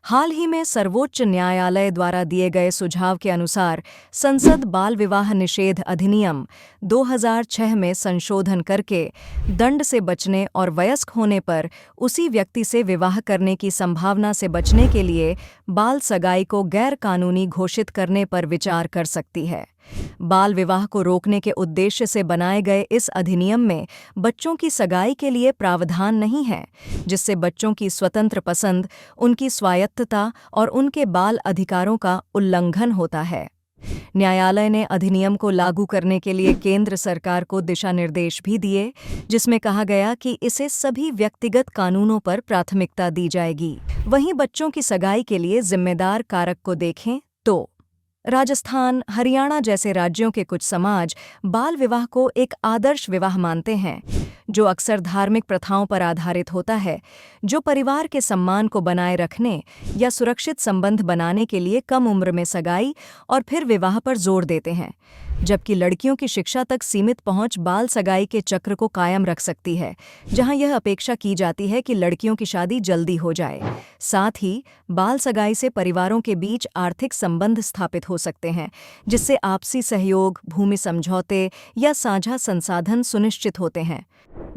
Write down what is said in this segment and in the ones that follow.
हाल ही में सर्वोच्च न्यायालय द्वारा दिए गए सुझाव के अनुसार संसद बाल विवाह निषेध अधिनियम 2006 में संशोधन करके दंड से बचने और वयस्क होने पर उसी व्यक्ति से विवाह करने की संभावना से बचने के लिए बाल सगाई को गैर कानूनी घोषित करने पर विचार कर सकती है। बाल विवाह को रोकने के उद्देश्य से बनाए गए इस अधिनियम में बच्चों की सगाई के लिए प्रावधान नहीं है, जिससे बच्चों की स्वतंत्र पसंद, उनकी स्वायत्तता और उनके बाल अधिकारों का उल्लंघन होता है। न्यायालय ने अधिनियम को लागू करने के लिए केंद्र सरकार को दिशा निर्देश भी दिए, जिसमें कहा गया कि इसे सभी व्यक्तिगत कानूनों पर प्राथमिकता दी जाएगी। वहीं बच्चों की सगाई के लिए जिम्मेदार कारक को देखें तो राजस्थान, हरियाणा जैसे राज्यों के कुछ समाज बाल विवाह को एक आदर्श विवाह मानते हैं, जो अक्सर धार्मिक प्रथाओं पर आधारित होता है, जो परिवार के सम्मान को बनाए रखने या सुरक्षित संबंध बनाने के लिए कम उम्र में सगाई और फिर विवाह पर जोर देते हैं, जबकि लड़कियों की शिक्षा तक सीमित पहुंच बाल सगाई के चक्र को कायम रख सकती है, जहां यह अपेक्षा की जाती है कि लड़कियों की शादी जल्दी हो जाए। साथ ही बाल सगाई से परिवारों के बीच आर्थिक संबंध स्थापित हो सकते हैं, जिससे आपसी सहयोग, भूमि समझौते या साझा संसाधन सुनिश्चित होते हैं।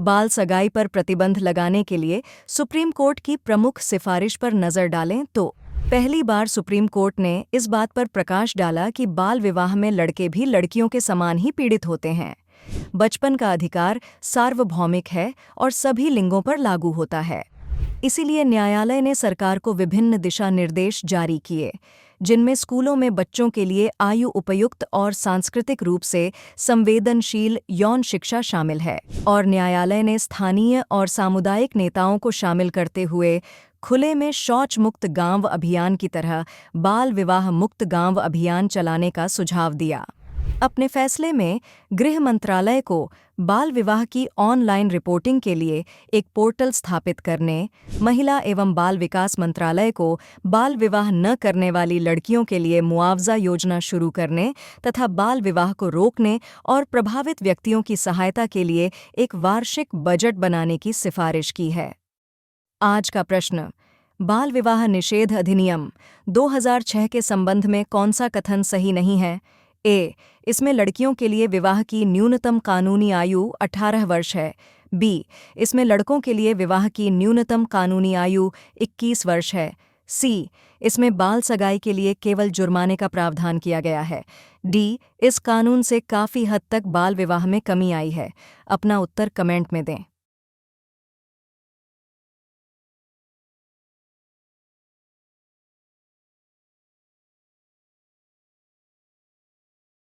बाल सगाई पर प्रतिबंध लगाने के लिए सुप्रीम कोर्ट की प्रमुख सिफारिश पर नजर डालें तो पहली बार सुप्रीम कोर्ट ने इस बात पर प्रकाश डाला कि बाल विवाह में लड़के भी लड़कियों के समान ही पीड़ित होते हैं। बचपन का अधिकार सार्वभौमिक है और सभी लिंगों पर लागू होता है। इसीलिए न्यायालय ने सरकार को विभिन्न दिशा निर्देश जारी किए, जिनमें स्कूलों में बच्चों के लिए आयु उपयुक्त और सांस्कृतिक रूप से संवेदनशील यौन शिक्षा शामिल है। और न्यायालय ने स्थानीय और सामुदायिक नेताओं को शामिल करते हुए खुले में शौच मुक्त गांव अभियान की तरह बाल विवाह मुक्त गांव अभियान चलाने का सुझाव दिया। अपने फैसले में गृह मंत्रालय को बाल विवाह की ऑनलाइन रिपोर्टिंग के लिए एक पोर्टल स्थापित करने, महिला एवं बाल विकास मंत्रालय को बाल विवाह न करने वाली लड़कियों के लिए मुआवजा योजना शुरू करने तथा बाल विवाह को रोकने और प्रभावित व्यक्तियों की सहायता के लिए एक वार्षिक बजट बनाने की सिफारिश की है। आज का प्रश्न, बाल विवाह निषेध अधिनियम 2006 के संबंध में कौन सा कथन सही नहीं है? ए. इसमें लड़कियों के लिए विवाह की न्यूनतम कानूनी आयु 18 वर्ष है। बी. इसमें लड़कों के लिए विवाह की न्यूनतम कानूनी आयु 21 वर्ष है। सी. इसमें बाल सगाई के लिए केवल जुर्माने का प्रावधान किया गया है। डी. इस कानून से काफ़ी हद तक बाल विवाह में कमी आई है। अपना उत्तर कमेंट में दें।